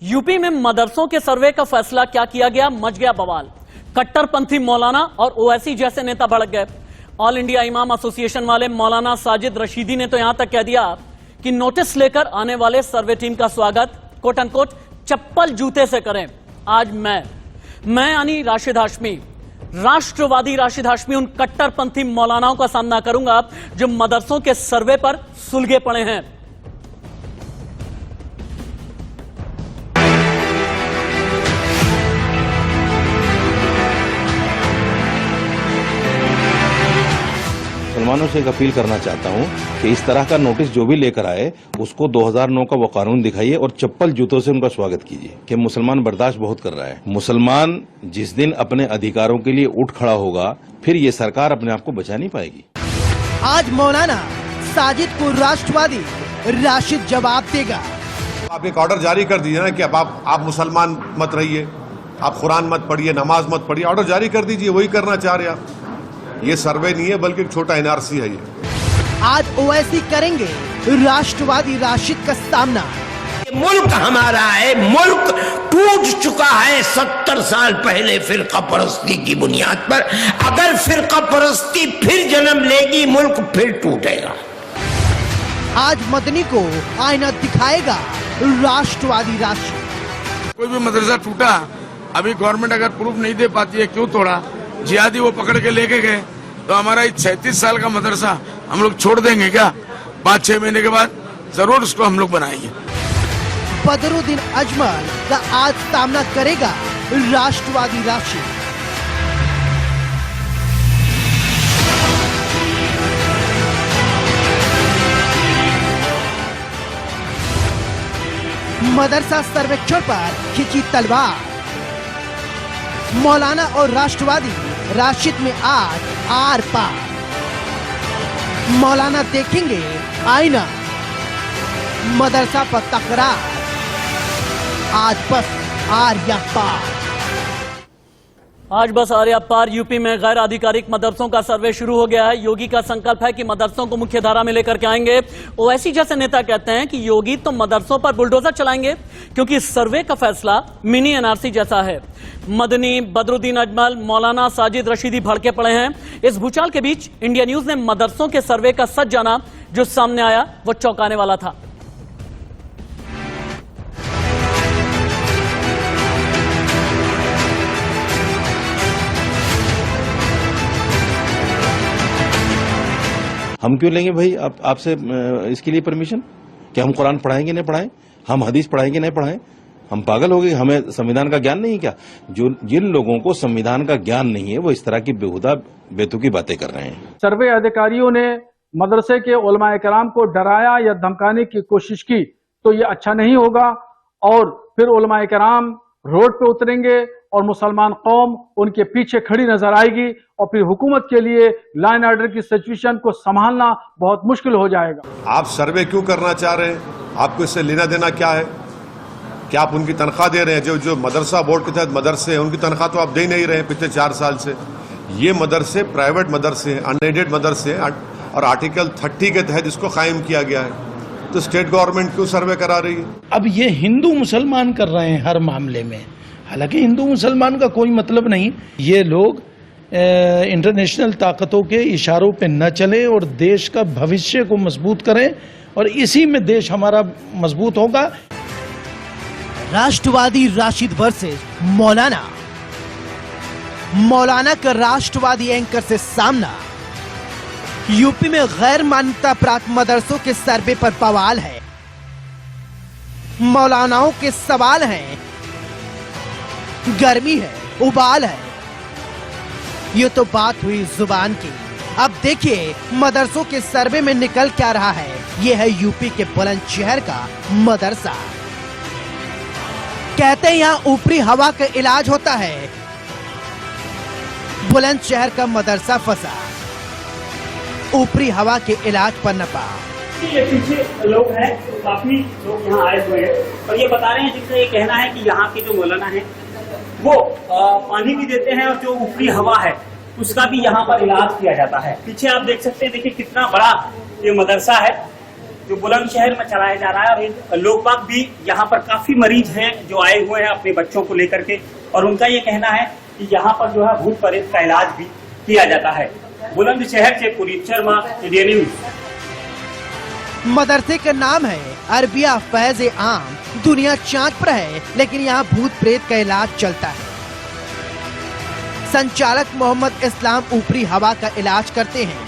UP में मदरसों के सर्वे का फैसला क्या किया गया, मच गया बवाल। कट्टरपंथी मौलाना और ओवैसी जैसे नेता भड़क गए। ऑल इंडिया इमाम एसोसिएशन वाले मौलाना साजिद रशीदी ने तो यहां तक कह दिया कि नोटिस लेकर आने वाले सर्वे टीम का स्वागत कोट अनकोट चप्पल जूते से करें। आज मैं यानी राशिद हाशमी, राष्ट्रवादी राशिद हाशमी, उन कट्टरपंथी मौलानाओं का सामना करूंगा जो मदरसों के सर्वे पर सुलगे पड़े हैं। मुसलमानों से एक अपील करना चाहता हूं कि इस तरह का नोटिस जो भी लेकर आए उसको 2009 का वो कानून दिखाइए और चप्पल जूतों से उनका स्वागत कीजिए कि मुसलमान बर्दाश्त बहुत कर रहा है। मुसलमान जिस दिन अपने अधिकारों के लिए उठ खड़ा होगा फिर ये सरकार अपने आप को बचा नहीं पाएगी। आज मौलाना साजिद को राष्ट्रवादी राशिद जवाब देगा। आप एक ऑर्डर जारी कर दीजिए ना कि अब आप मुसलमान मत रहिए, आप कुरान मत पढ़िए, नमाज मत पढ़िए, ऑर्डर जारी कर दीजिए। वही करना चाह रहे आप। ये सर्वे नहीं है बल्कि एक छोटा एनआरसी है। ये आज ओवैसी करेंगे राष्ट्रवादी राशिद का सामना। मुल्क हमारा है, मुल्क टूट चुका है 70 साल पहले फिरका परस्ती की बुनियाद पर। अगर फिरका परस्ती फिर जन्म लेगी मुल्क फिर टूटेगा। आज मदनी को आईना दिखाएगा राष्ट्रवादी राशिद। कोई भी मदरसा टूटा, अभी गवर्नमेंट अगर प्रूफ नहीं दे पाती है क्यों तोड़ा, जिहादी वो पकड़ के लेके गए, तो हमारा 36 साल का मदरसा हम लोग छोड़ देंगे क्या? 5-6 महीने के बाद जरूर उसको हम लोग बनाएंगे। बदरुद्दीन अजमल का आज सामना करेगा राष्ट्रवादी राशिद। मदरसा सर्वेक्षण पर खिंची तलवार। मौलाना और राष्ट्रवादी राशिद में आज आर पार। मौलाना देखेंगे आईना, मदरसा पर तकरार। आज बस आर या पार। आज बस आर या पार। यूपी में गैर आधिकारिक मदरसों का सर्वे शुरू हो गया है। योगी का संकल्प है कि मदरसों को मुख्य धारा में लेकर के आएंगे। ओवैसी जैसे नेता कहते हैं कि योगी तो मदरसों पर बुलडोजर चलाएंगे क्योंकि इस सर्वे का फैसला मिनी एनआरसी जैसा है। मदनी, बदरुद्दीन अजमल, मौलाना साजिद रशीदी भड़के पड़े हैं। इस भूचाल के बीच इंडिया न्यूज ने मदरसों के सर्वे का सच जाना। जो सामने आया वो चौंकाने वाला था। हम क्यों लेंगे भाई आपसे इसके लिए परमिशन कि हम कुरान पढ़ाएंगे नहीं पढ़ाएं, हम हदीस पढ़ाएंगे नहीं पढ़ाएं? हम पागल हो गए? हमें संविधान का ज्ञान नहीं क्या? जिन लोगों को संविधान का ज्ञान नहीं है वो इस तरह की बेहुदा बेतुकी बातें कर रहे हैं। सर्वे अधिकारियों ने मदरसे के उलमा कराम को डराया या धमकाने की कोशिश की तो ये अच्छा नहीं होगा और फिर उलमा कराम रोड पे उतरेंगे और मुसलमान कौम उनके पीछे खड़ी नजर आएगी और फिर हुकूमत के लिए लाइन ऑर्डर की सिचुएशन को संभालना बहुत मुश्किल हो जाएगा। आप सर्वे क्यों करना चाह रहे हैं? आपको इससे लेना देना क्या है? क्या आप उनकी तनख्वाह दे रहे हैं? जो मदरसा बोर्ड के तहत मदरसे हैं उनकी तनख्वाह तो आप दे नहीं रहे हैं पिछले 4 साल से। ये मदरसे प्राइवेट मदरसे हैं, अनएडेड मदरसे हैं और आर्टिकल 30 के तहत इसको कायम किया गया है। तो स्टेट गवर्नमेंट क्यों सर्वे करा रही है? अब ये हिंदू मुसलमान कर रहे हैं हर मामले में, हालांकि हिंदू मुसलमान का कोई मतलब नहीं। ये लोग इंटरनेशनल ताकतों के इशारों पे न चलें और देश का भविष्य को मजबूत करें और इसी में देश हमारा मजबूत होगा। राष्ट्रवादी राशिद वर्सेस मौलाना। मौलाना का राष्ट्रवादी एंकर से सामना। यूपी में गैर मान्यता प्राप्त मदरसों के सर्वे पर बवाल है। मौलानाओं के सवाल हैं, गर्मी है, उबाल है। ये तो बात हुई जुबान की। अब देखिए मदरसों के सर्वे में निकल क्या रहा है। ये है यूपी के बुलंदशहर का मदरसा। कहते हैं यहाँ ऊपरी हवा का इलाज होता है। बुलंदशहर का मदरसा फंसा ऊपरी हवा के इलाज पर न पा। ये पीछे लोग हैं, काफी लोग यहाँ आए हुए हैं और ये बता रहे हैं, जिनका ये कहना है कि यहाँ के जो मौलाना है वो पानी भी देते हैं और जो ऊपरी हवा है उसका भी यहाँ पर इलाज किया जाता है। पीछे आप देख सकते हैं, देखिए कितना बड़ा ये मदरसा है। जो बुलंदशहर में चलाया जा रहा है। और लोग बाग भी यहाँ पर काफी मरीज हैं जो आए हुए हैं अपने बच्चों को लेकर के, और उनका ये कहना है कि यहाँ पर जो है भूत प्रेत का इलाज भी किया जाता है। बुलंदशहर से पुनीत शर्मा, इंडिया न्यूज। मदरसे का नाम है अरबिया फैज आम। दुनिया चांद पर है, लेकिन यहाँ भूत प्रेत का इलाज चलता है। संचालक मोहम्मद इस्लाम ऊपरी हवा का इलाज करते हैं।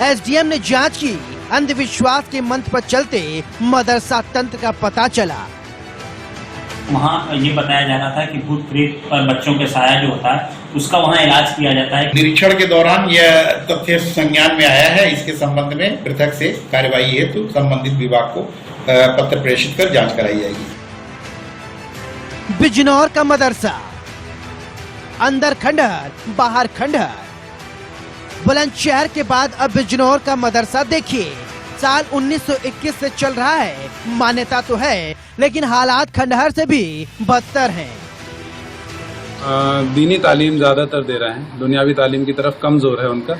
एसडीएम ने जांच की, अंधविश्वास के मंत्र पर चलते मदरसा तंत्र का पता चला। वहाँ ये बताया जा रहा था कि भूत प्रेत पर बच्चों के साया जो होता है उसका वहाँ इलाज किया जाता है। निरीक्षण के दौरान यह तथ्य संज्ञान में आया है। इसके संबंध में पृथक से कार्यवाही हेतु संबंधित विभाग को पत्र प्रेषित कर जांच कराई जाएगी। बिजनौर का मदरसा, अंदर खंडहर बाहर खंडहर। बुलंदशहर के बाद अब बिजनौर का मदरसा देखिए। साल 1921 से चल रहा है। मान्यता तो है, लेकिन हालात खंडहर से भी बदतर हैं। दीनी तालीम ज़्यादातर दे रहे हैं, दुनियावी तालीम की तरफ कम जोर है उनका।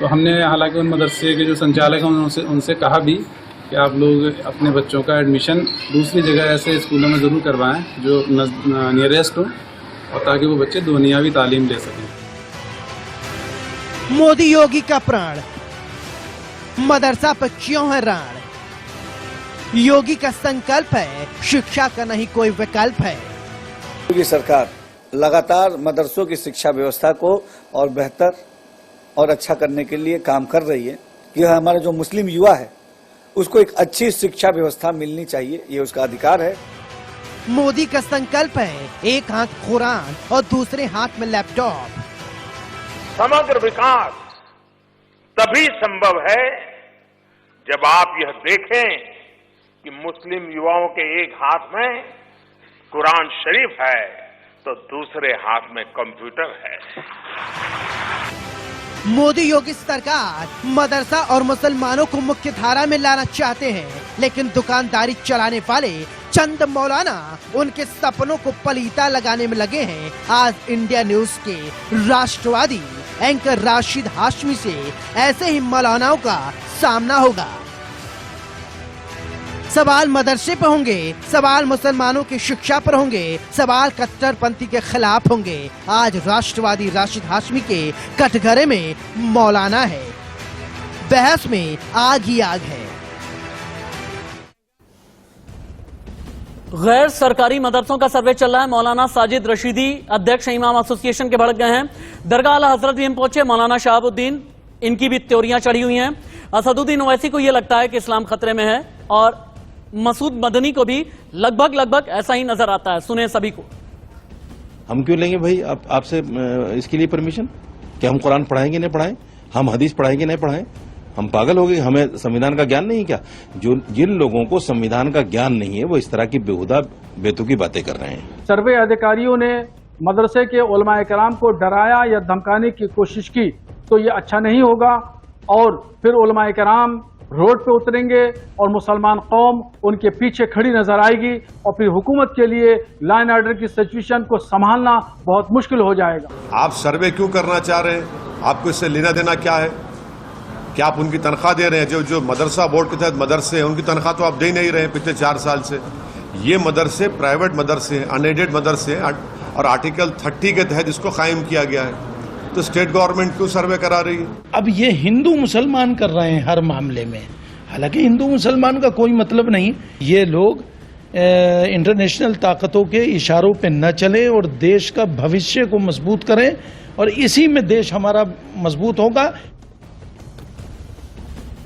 तो हमने हालांकि उन मदरसे के जो संचालक हैं उनसे कहा भी कि आप लोग अपने बच्चों का एडमिशन दूसरी जगह ऐसे स्कूलों में ज़रूर करवाएं जो नियरेस्ट हो, और ताकि वो बच्चे दुनियावी तालीम ले सकें। मोदी योगी का प्राण, मदरसा पर क्यों है राण? योगी का संकल्प है, शिक्षा का नहीं कोई विकल्प है। योगी सरकार लगातार मदरसों की शिक्षा व्यवस्था को और बेहतर और अच्छा करने के लिए काम कर रही है कि हमारा जो मुस्लिम युवा है उसको एक अच्छी शिक्षा व्यवस्था मिलनी चाहिए, ये उसका अधिकार है। मोदी का संकल्प है, एक हाथ कुरान और दूसरे हाथ में लैपटॉप। समग्र विकास तभी संभव है जब आप यह देखें कि मुस्लिम युवाओं के एक हाथ में कुरान शरीफ है तो दूसरे हाथ में कंप्यूटर है। मोदी योगी सरकार मदरसा और मुसलमानों को मुख्य धारा में लाना चाहते हैं, लेकिन दुकानदारी चलाने वाले चंद मौलाना उनके सपनों को पलीता लगाने में लगे हैं। आज इंडिया न्यूज के राष्ट्रवादी एंकर राशिद हाशमी से ऐसे ही मौलानाओं का सामना होगा। सवाल मदरसे पर होंगे, सवाल मुसलमानों की शिक्षा पर होंगे, सवाल कट्टरपंथी के खिलाफ होंगे। आज राष्ट्रवादी राशिद हाशमी के कटघरे में मौलाना है, बहस में आग ही आग है। गैर सरकारी मदरसों का सर्वे चल रहा है। मौलाना साजिद रशीदी अध्यक्ष इमाम एसोसिएशन के भड़क गए हैं। दरगाह आला हजरत भी पहुंचे मौलाना शहाबुद्दीन, इनकी भी त्योरियां चढ़ी हुई हैं। असदुद्दीन ओवैसी को यह लगता है कि इस्लाम खतरे में है, और मसूद मदनी को भी लगभग ऐसा ही नजर आता है। सुने सभी को। हम क्यों लेंगे भाई आपसे इसके लिए परमिशन? क्या हम कुरान पढ़ाएंगे नहीं पढ़ाएं? हम हदीस पढ़ाएंगे नहीं पढ़ाएं? हम पागल हो गए? हमें संविधान का ज्ञान नहीं क्या? जो जिन लोगों को संविधान का ज्ञान नहीं है वो इस तरह की बेहुदा बेतुकी बातें कर रहे हैं। सर्वे अधिकारियों ने मदरसे के उलमाए कराम को डराया या धमकाने की कोशिश की तो ये अच्छा नहीं होगा, और फिर उलमाए कराम रोड पे उतरेंगे और मुसलमान कौम उनके पीछे खड़ी नजर आएगी, और फिर हुकूमत के लिए लाइन ऑर्डर की सिचुएशन को संभालना बहुत मुश्किल हो जाएगा। आप सर्वे क्यों करना चाह रहे हैं? आपको इससे लेना देना क्या है? क्या आप उनकी तनख्वाह दे रहे हैं? जो मदरसा बोर्ड के तहत मदरसे हैं उनकी तनख्वाह तो आप दे नहीं रहे हैं पिछले 4 साल से। ये मदरसे प्राइवेट मदरसे हैं, अनएडेड मदरसे हैं, और आर्टिकल 30 के तहत इसको कायम किया गया है। तो स्टेट गवर्नमेंट क्यों सर्वे करा रही है? अब ये हिंदू मुसलमान कर रहे हैं हर मामले में, हालांकि हिंदू मुसलमान का कोई मतलब नहीं। ये लोग इंटरनेशनल ताकतों के इशारों पे न चले और देश का भविष्य को मजबूत करें, और इसी में देश हमारा मजबूत होगा।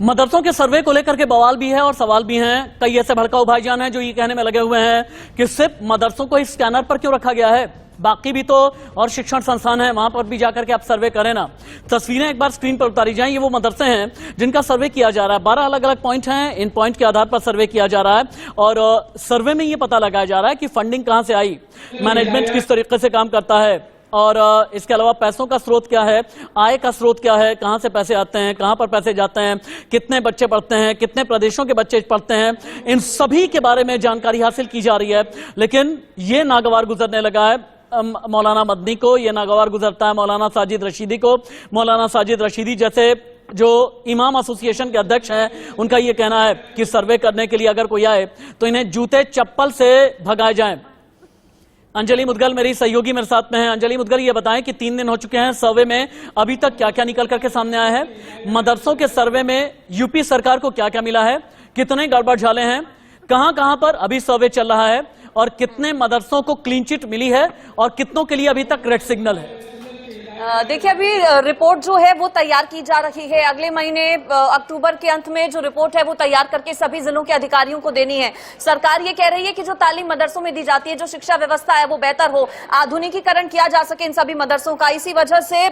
मदरसों के सर्वे को लेकर के बवाल भी है और सवाल भी हैं। कई ऐसे भड़काऊ भाईजान हैं जो ये कहने में लगे हुए हैं कि सिर्फ मदरसों को इस स्कैनर पर क्यों रखा गया है, बाकी भी तो और शिक्षण संस्थान है, वहां पर भी जाकर के आप सर्वे करें ना। तस्वीरें एक बार स्क्रीन पर उतारी जाएं। ये वो मदरसे हैं जिनका सर्वे किया जा रहा है। 12 अलग अलग पॉइंट हैं, इन पॉइंट के आधार पर सर्वे किया जा रहा है, और सर्वे में ये पता लगाया जा रहा है कि फंडिंग कहां से आई, मैनेजमेंट किस तरीके से काम करता है, और इसके अलावा पैसों का स्रोत क्या है, आय का स्रोत क्या है, कहां से पैसे आते हैं, कहां पर पैसे जाते हैं, कितने बच्चे पढ़ते हैं, कितने प्रदेशों के बच्चे पढ़ते हैं, इन सभी के बारे में जानकारी हासिल की जा रही है। लेकिन ये नागवार गुजरने लगा है मौलाना मदनी को, ये नागवार गुजरता है मौलाना साजिद रशीदी को। मौलाना साजिद रशीदी जैसे जो इमाम एसोसिएशन के अध्यक्ष हैं, उनका ये कहना है कि सर्वे करने के लिए अगर कोई आए तो इन्हें जूते चप्पल से भगाए जाएं। अंजलि मुदगल मेरी सहयोगी मेरे साथ में है। अंजलि मुदगल, ये बताएं कि 3 दिन हो चुके हैं सर्वे में, अभी तक क्या क्या निकल करके सामने आया है? मदरसों के सर्वे में यूपी सरकार को क्या क्या मिला है? कितने गड़बड़ झाले हैं? कहां कहां पर अभी सर्वे चल रहा है? और कितने मदरसों को क्लीन चिट मिली है और कितनों के लिए अभी तक रेड सिग्नल है? देखिए, अभी रिपोर्ट जो है वो तैयार की जा रही है। अगले महीने अक्टूबर के अंत में जो रिपोर्ट है वो तैयार करके सभी जिलों के अधिकारियों को देनी है। सरकार ये कह रही है कि जो तालीम मदरसों में दी जाती है, जो शिक्षा व्यवस्था है वो बेहतर हो, आधुनिकीकरण किया जा सके इन सभी मदरसों का। इसी वजह से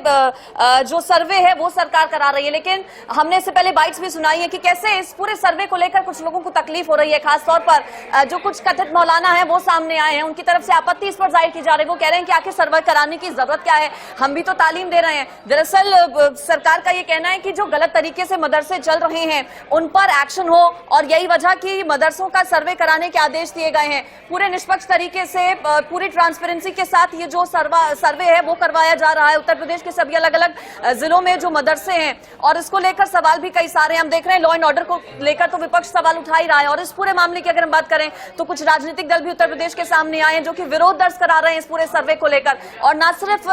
जो सर्वे है वो सरकार करा रही है। लेकिन हमने इससे पहले बाइट्स भी सुनाई है कि कैसे इस पूरे सर्वे को लेकर कुछ लोगों को तकलीफ हो रही है। खासतौर पर जो कुछ कथित मौलाना है वो सामने आए हैं, उनकी तरफ से आपत्ति इस पर जाहिर की जा रही है। वो कह रहे हैं कि आखिर सर्वे कराने की जरूरत क्या है, हम भी तो तालीम दे रहे हैं। दरअसल सरकार का ये कहना है कि जो गलत तरीके से मदरसे चल रहे हैं उन पर एक्शन हो, और यही वजह कि मदरसों का सर्वे कराने के आदेश दिए गए हैं। पूरे निष्पक्ष तरीके से, पूरी ट्रांसपेरेंसी के साथ ये जो सर्वे है वो करवाया जा रहा है उत्तर प्रदेश के सभी अलग अलग जिलों में जो मदरसे हैं। और इसको लेकर सवाल भी कई सारे हम देख रहे हैं। लॉ एंड ऑर्डर को लेकर तो विपक्ष सवाल उठा ही रहा है, और इस पूरे मामले की अगर हम बात करें तो कुछ राजनीतिक दल भी उत्तर प्रदेश के सामने आए हैं जो कि विरोध दर्ज करा रहे हैं इस पूरे सर्वे को लेकर। और न सिर्फ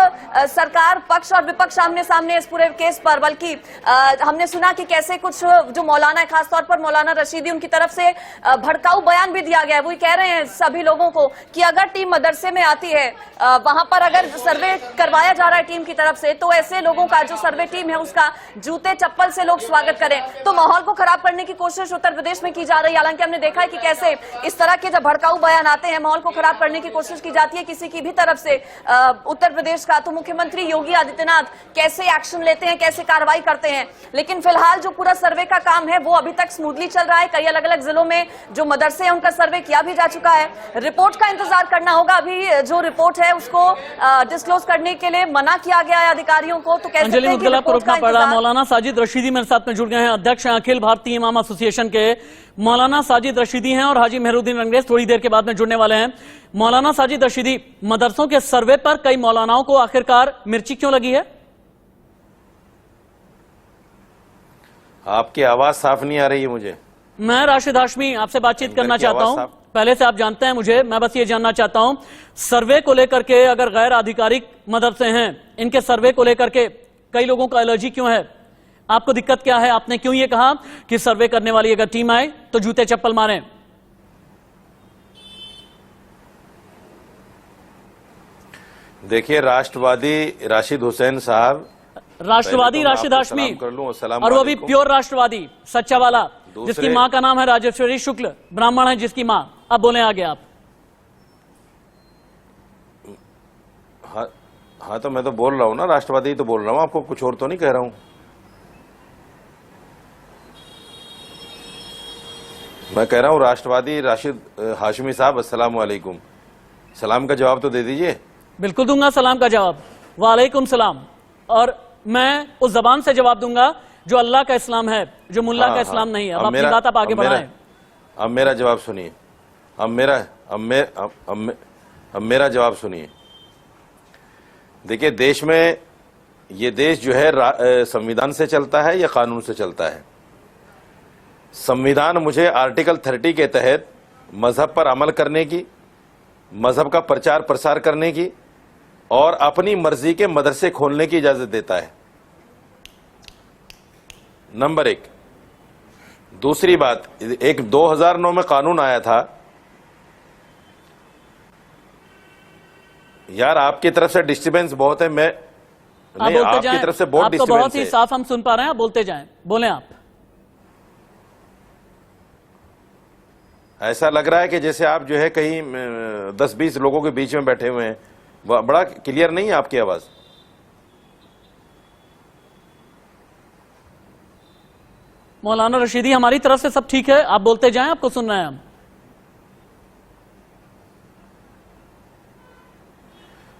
सरकार पक्ष और विपक्ष सामने सामने इस पूरे केस पर, बल्कि हमने सुना कि कैसे कुछ जो मौलाना है, खासतौर पर मौलाना रशीदी, उनकी तरफ से भड़काऊ बयान भी दिया गया है। वो कह रहे हैं सभी लोगों को कि अगर टीम मदरसे में आती है, वहां पर अगर सर्वे करवाया जा रहा है टीम की तरफ से, तो ऐसे लोगों का, जो सर्वे टीम है उसका जूते चप्पल से लोग स्वागत करें। तो माहौल को खराब करने की कोशिश उत्तर प्रदेश में की जा रही है। हालांकि हमने देखा है कि कैसे इस तरह के जब भड़काऊ बयान आते हैं, माहौल को खराब करने की कोशिश की जाती है किसी की भी तरफ से उत्तर प्रदेश का, तो मुख्यमंत्री योगी आदित्यनाथ कैसे एक्शन लेते हैं, कैसे कार्रवाई करते हैं। लेकिन फिलहाल जो पूरा सर्वे का काम है वो अभी तक स्मूथली चल रहा है। कई अलग अलग जिलों में जो मदरसे हैं उनका सर्वे किया भी जा चुका है। रिपोर्ट का इंतजार करना होगा। अभी जो रिपोर्ट है उसको डिस्क्लोज करने के लिए मना किया गया है अधिकारियों को। तो कैसे अंजलि मुदगल को रुकना पड़ा। मौलाना साजिद रशीदी मेरे साथ में जुड़ गए हैं, अध्यक्ष हैं अखिल भारतीय इमाम एसोसिएशन के। मौलाना साजिद रशीदी हैं और हाजी मेहरुद्दीन रंगरेज थोड़ी देर के बाद में जुड़ने वाले हैं। मौलाना साजिद रशीदी, मदरसों के सर्वे पर कई मौलानाओं को आखिरकार मिर्ची क्यों लगी है? आपकी आवाज साफ नहीं आ रही है मुझे। मैं राशिद हाशमी आपसे बातचीत करना चाहता हूं। पहले से आप जानते हैं मुझे, मैं बस ये जानना चाहता हूं, सर्वे को लेकर के, अगर गैर आधिकारिक मदरसे हैं, इनके सर्वे को लेकर के कई लोगों को एलर्जी क्यों है? आपको दिक्कत क्या है? आपने क्यों ये कहा कि सर्वे करने वाली अगर टीम आए तो जूते चप्पल मारें? देखिए, राष्ट्रवादी राशिद हुसैन साहब, राष्ट्रवादी राशिद हाशमी, और वो भी प्योर राष्ट्रवादी, सच्चा वाला, जिसकी मां का नाम है राजेश्वरी शुक्ल, ब्राह्मण है जिसकी मां। अब बोले आगे आप। हाँ तो मैं तो बोल रहा हूं ना, राष्ट्रवादी तो बोल रहा हूं, आपको कुछ और तो नहीं कह रहा हूं। मैं कह रहा हूं राष्ट्रवादी राशिद हाशमी साहब, अस्सलाम वालेकुम। सलाम का जवाब तो दे दीजिए। बिल्कुल दूंगा सलाम का जवाब, वालेकुम सलाम। और मैं उस जबान से जवाब दूंगा जो अल्लाह का इस्लाम है, जो मुल्ला का इस्लाम नहीं है। अब अपनी बात आप आगे बढ़ाएं। अब मेरा जवाब सुनिए। अब मेरा जवाब सुनिए। देखिए, देश में, ये देश जो है संविधान से चलता है या कानून से चलता है? संविधान मुझे आर्टिकल 30 के तहत मजहब पर अमल करने की, मजहब का प्रचार प्रसार करने की और अपनी मर्जी के मदरसे खोलने की इजाजत देता है, नंबर 1। दूसरी बात, एक 2009 में कानून आया था। यार, आपकी तरफ से डिस्टर्बेंस बहुत है। मैं नहीं, आपकी तरफ से बहुत डिस्टर्बेंस है। बहुत ही साफ हम सुन पा रहे हैं, आप बोलते जाएं। बोलें आप। ऐसा लग रहा है कि जैसे आप जो है कहीं 10-20 लोगों के बीच में बैठे हुए हैं। बड़ा क्लियर नहीं है आपकी आवाज। मौलाना रशीदी, हमारी तरफ से सब ठीक है, आप बोलते जाएं, आपको सुन रहे हैं हम।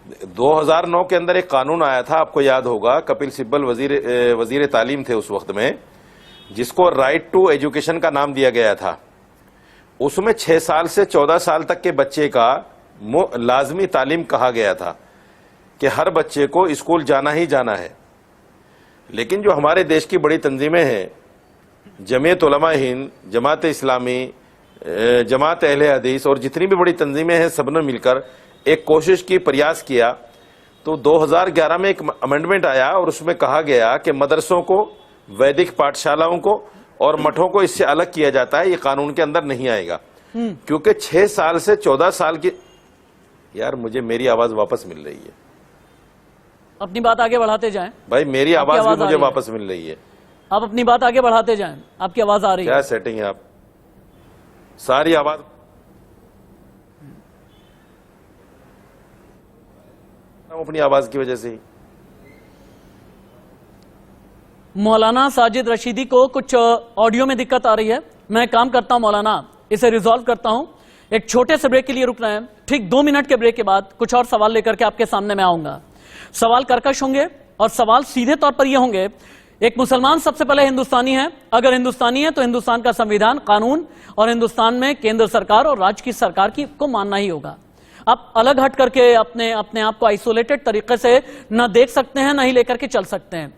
। 2009 के अंदर एक कानून आया था, आपको याद होगा, कपिल सिब्बल वजीर तालीम थे उस वक्त में, जिसको राइट टू एजुकेशन का नाम दिया गया था। उसमें 6 साल से 14 साल तक के बच्चे का लाजमी तालीम कहा गया था कि हर बच्चे को स्कूल जाना ही जाना है। लेकिन जो हमारे देश की बड़ी तंजीमें हैं, जमीयत उलमा हिंद, जमात इस्लामी, जमात अहले हदीस और जितनी भी बड़ी तंजीमें हैं, सबने मिलकर एक कोशिश की, प्रयास किया। तो 2011 में एक अमेंडमेंट आया और उसमें कहा गया कि मदरसों को, वैदिक पाठशालाओं को और मठों को इससे अलग किया जाता है, ये कानून के अंदर नहीं आएगा। क्योंकि 6 साल से 14 साल की, यार मुझे मेरी आवाज वापस मिल रही है, अपनी बात आगे बढ़ाते जाएं भाई, मेरी आवाज भी मुझे वापस मिल रही है। आप अपनी बात आगे बढ़ाते जाएं, आपकी आवाज आ रही है। क्या सेटिंग है? आप सारी आवाज अपनी आवाज की वजह से ही। मौलाना साजिद रशीदी को कुछ ऑडियो में दिक्कत आ रही है। मैं काम करता हूं मौलाना, इसे रिजॉल्व करता हूं। एक छोटे से ब्रेक के लिए रुकना है। ठीक 2 मिनट के ब्रेक के बाद कुछ और सवाल लेकर के आपके सामने मैं आऊंगा। सवाल कर्कश होंगे और सवाल सीधे तौर पर ये होंगे, एक मुसलमान सबसे पहले हिंदुस्तानी है, अगर हिंदुस्तानी है तो हिंदुस्तान का संविधान, कानून और हिंदुस्तान में केंद्र सरकार और राज्य की सरकार की को मानना ही होगा। आप अलग हट करके अपने आप को आइसोलेटेड तरीके से न देख सकते हैं, न ही लेकर के चल सकते हैं।